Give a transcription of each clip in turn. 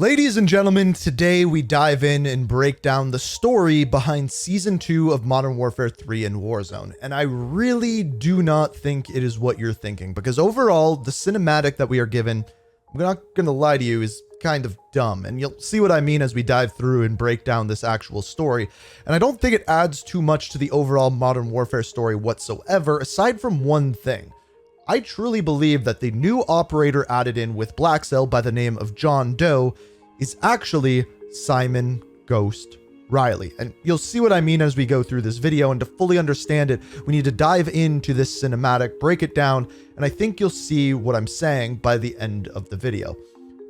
Ladies and gentlemen, today we dive in and break down the story behind Season 2 of Modern Warfare 3 in Warzone. And I really do not think it is what you're thinking, because overall, the cinematic that we are given, I'm not going to lie to you, is kind of dumb. And you'll see what I mean as we dive through and break down this actual story. And I don't think it adds too much to the overall Modern Warfare story whatsoever, aside from one thing. I truly believe that the new operator added in with Black Cell by the name of John Doe is actually Simon Ghost Riley. And you'll see what I mean as we go through this video, and to fully understand it, we need to dive into this cinematic, break it down, and I think you'll see what I'm saying by the end of the video.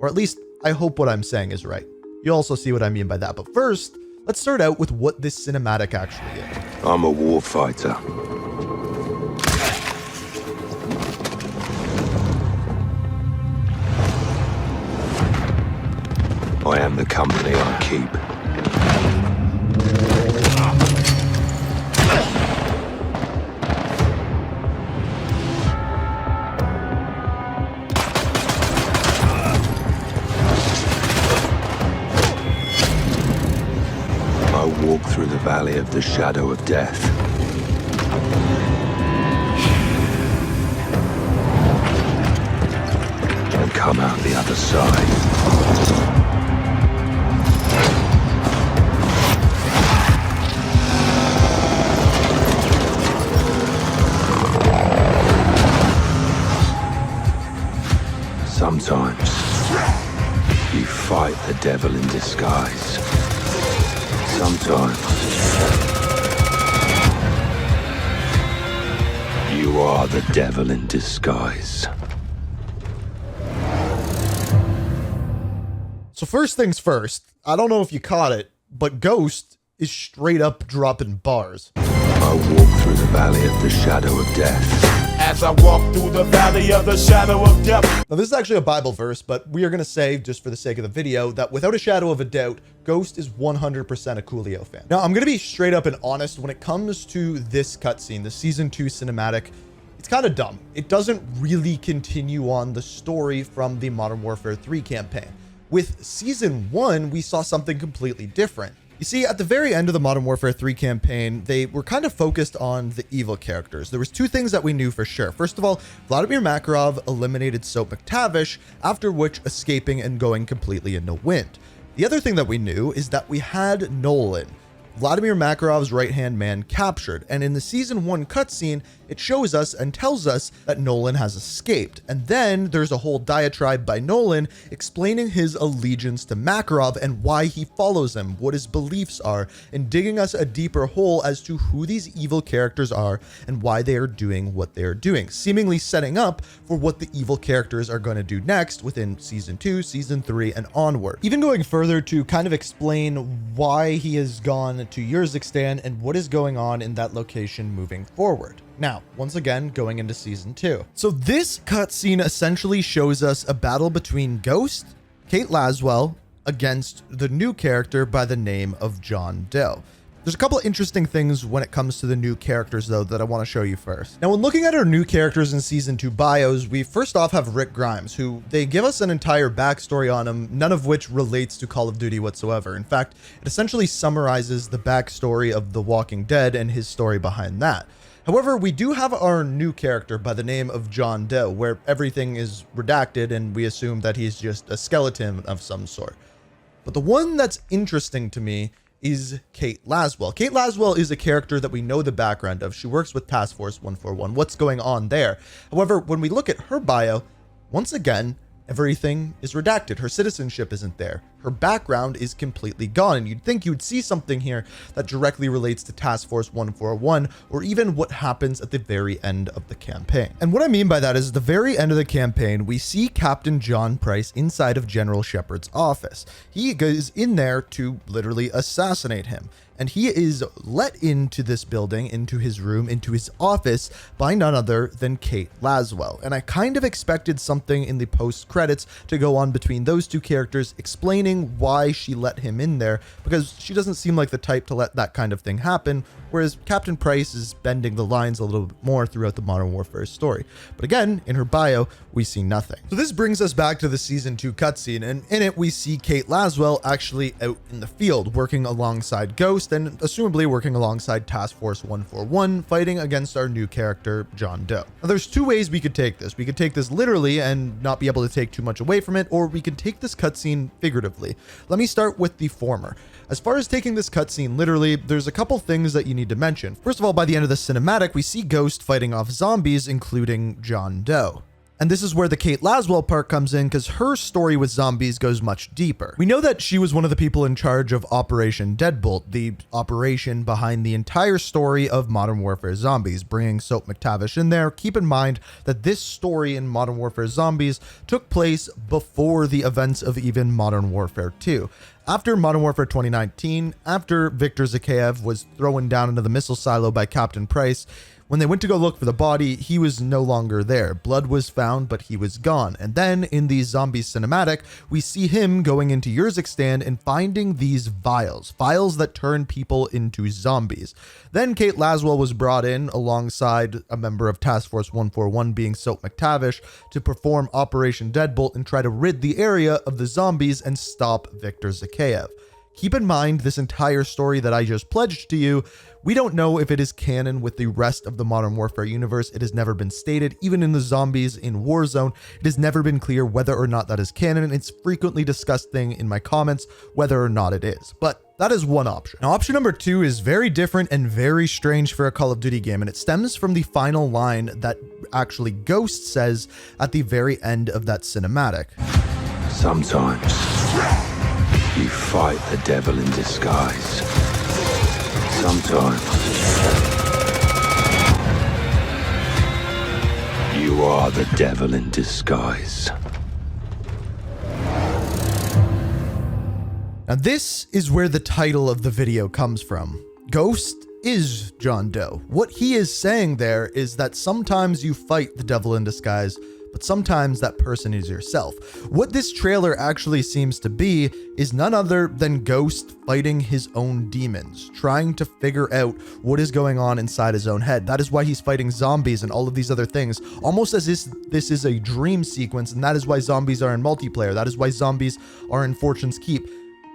Or at least, I hope what I'm saying is right. You'll also see what I mean by that. But first, let's start out with what this cinematic actually is. I'm a warfighter. I am the company I keep. I walk through the valley of the shadow of death. And come out the other side. Sometimes, you fight the devil in disguise. Sometimes, you are the devil in disguise. So first things first, I don't know if you caught it, but Ghost is straight up dropping bars. I walk through the valley of the shadow of death. As I walk through the valley of the shadow of death. Now this is actually a Bible verse, but we are going to say, just for the sake of the video, that without a shadow of a doubt, Ghost is 100% a Coolio fan. Now I'm going to be straight up and honest when it comes to this cutscene, the Season 2 cinematic. It's kind of dumb. It doesn't really continue on the story from the Modern Warfare 3 campaign. With Season 1, we saw something completely different. You see, at the very end of the Modern Warfare 3 campaign, they were kind of focused on the evil characters. There was two things that we knew for sure. First of all, Vladimir Makarov eliminated Soap McTavish, after which escaping and going completely into Wind. The other thing that we knew is that we had Nolan, Vladimir Makarov's right-hand man, captured, and in the Season 1 cutscene, it shows us and tells us that Nolan has escaped. And then there's a whole diatribe by Nolan explaining his allegiance to Makarov and why he follows him, what his beliefs are, and digging us a deeper hole as to who these evil characters are and why they are doing what they are doing, seemingly setting up for what the evil characters are going to do next within Season 2, Season 3, and onward. Even going further to kind of explain why he has gone to Urzikstan and what is going on in that location moving forward. Now, once again, going into Season 2. So this cutscene essentially shows us a battle between Ghost, Kate Laswell, against the new character by the name of John Doe. There's a couple of interesting things when it comes to the new characters, though, that I want to show you first. Now, when looking at our new characters in Season 2 bios, we first off have Rick Grimes, who they give us an entire backstory on him, none of which relates to Call of Duty whatsoever. In fact, it essentially summarizes the backstory of The Walking Dead and his story behind that. However, we do have our new character by the name of John Doe, where everything is redacted and we assume that he's just a skeleton of some sort. But the one that's interesting to me is Kate Laswell. Kate Laswell is a character that we know the background of. She works with Task Force 141. What's going on there? However, when we look at her bio, once again, everything is redacted. Her citizenship isn't there. Her background is completely gone. And you'd think you'd see something here that directly relates to Task Force 141, or even what happens at the very end of the campaign. And what I mean by that is at the very end of the campaign, we see Captain John Price inside of General Shepard's office. He goes in there to literally assassinate him. And he is let into this building, into his room, into his office by none other than Kate Laswell. And I kind of expected something in the post-credits to go on between those two characters, explaining why she let him in there, because she doesn't seem like the type to let that kind of thing happen whereas Captain Price is bending the lines a little bit more throughout the Modern Warfare story. But again, in her bio, we see nothing. So this brings us back to the Season 2 cutscene, and in it we see Kate Laswell actually out in the field, working alongside Ghost, and assumably working alongside Task Force 141, fighting against our new character, John Doe. Now there's two ways we could take this. We could take this literally and not be able to take too much away from it, or we could take this cutscene figuratively. Let me start with the former. As far as taking this cutscene literally, there's a couple things that you need to mention. First of all, by the end of the cinematic, we see Ghost fighting off zombies, including John Doe. And this is where the Kate Laswell part comes in, because her story with zombies goes much deeper. We know that she was one of the people in charge of Operation Deadbolt, the operation behind the entire story of Modern Warfare Zombies, bringing Soap McTavish in there. Keep in mind that this story in Modern Warfare Zombies took place before the events of even Modern Warfare 2. After Modern Warfare 2019, after Viktor Zakhaev was thrown down into the missile silo by Captain Price, when they went to go look for the body, he was no longer there. Blood was found, but he was gone. And then in the zombie cinematic, we see him going into Urzikstan and finding these vials that turn people into zombies. Then Kate Laswell was brought in alongside a member of Task Force 141 being Soap McTavish to perform Operation Deadbolt and try to rid the area of the zombies and stop Viktor Zakhaev. Keep in mind this entire story that I just pledged to you, we don't know if it is canon with the rest of the Modern Warfare universe. It has never been stated. Even in the zombies in Warzone, it has never been clear whether or not that is canon. It's frequently discussed thing in my comments whether or not it is. But that is one option. Now, option number two is very different and very strange for a Call of Duty game, and it stems from the final line that actually Ghost says at the very end of that cinematic. Sometimes you fight the devil in disguise. Sometimes you are the devil in disguise. Now this is where the title of the video comes from. Ghost is John Doe. What he is saying there is that sometimes you fight the devil in disguise, but sometimes that person is yourself. What this trailer actually seems to be is none other than Ghost fighting his own demons, trying to figure out what is going on inside his own head. That is why he's fighting zombies and all of these other things, almost as if this is a dream sequence, and that is why zombies are in multiplayer. That is why zombies are in Fortune's Keep.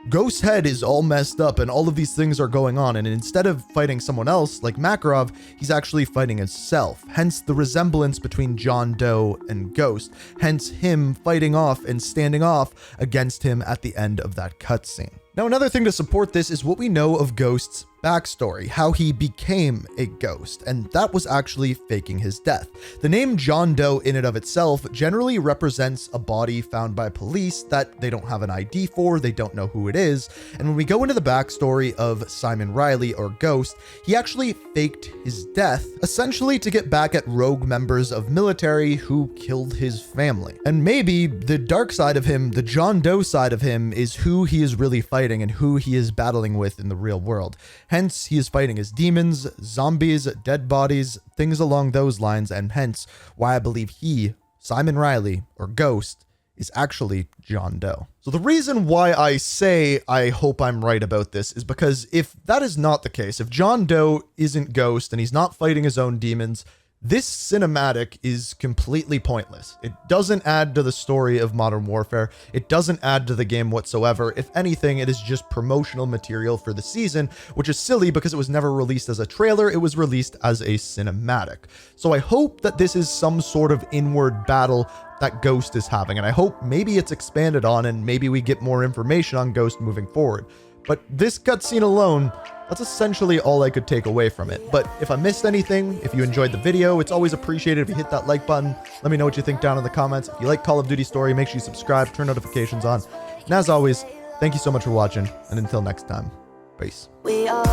Ghost's head is all messed up and all of these things are going on, and instead of fighting someone else like Makarov, he's actually fighting himself. Hence the resemblance between John Doe and Ghost. Hence him fighting off and standing off against him at the end of that cutscene. Now, another thing to support this is what we know of Ghost's backstory, how he became a ghost, and that was actually faking his death. The name John Doe in and of itself generally represents a body found by police that they don't have an ID for, they don't know who it is, and when we go into the backstory of Simon Riley, or Ghost, he actually faked his death, essentially to get back at rogue members of military who killed his family. And maybe the dark side of him, the John Doe side of him, is who he is really fighting and who he is battling with in the real world. Hence, he is fighting his demons, zombies, dead bodies, things along those lines, and hence why I believe he, Simon Riley, or Ghost, is actually John Doe. So the reason why I say I hope I'm right about this is because if that is not the case, if John Doe isn't Ghost and he's not fighting his own demons, this cinematic is completely pointless. It doesn't add to the story of Modern Warfare. It doesn't add to the game whatsoever. If anything, it is just promotional material for the season, which is silly because it was never released as a trailer. It was released as a cinematic. So I hope that this is some sort of inward battle that Ghost is having, and I hope maybe it's expanded on and maybe we get more information on Ghost moving forward. But this cutscene alone, that's essentially all I could take away from it. But if I missed anything, if you enjoyed the video, it's always appreciated if you hit that like button. Let me know what you think down in the comments. If you like Call of Duty Story, make sure you subscribe, turn notifications on. And as always, thank you so much for watching, and until next time, peace. We are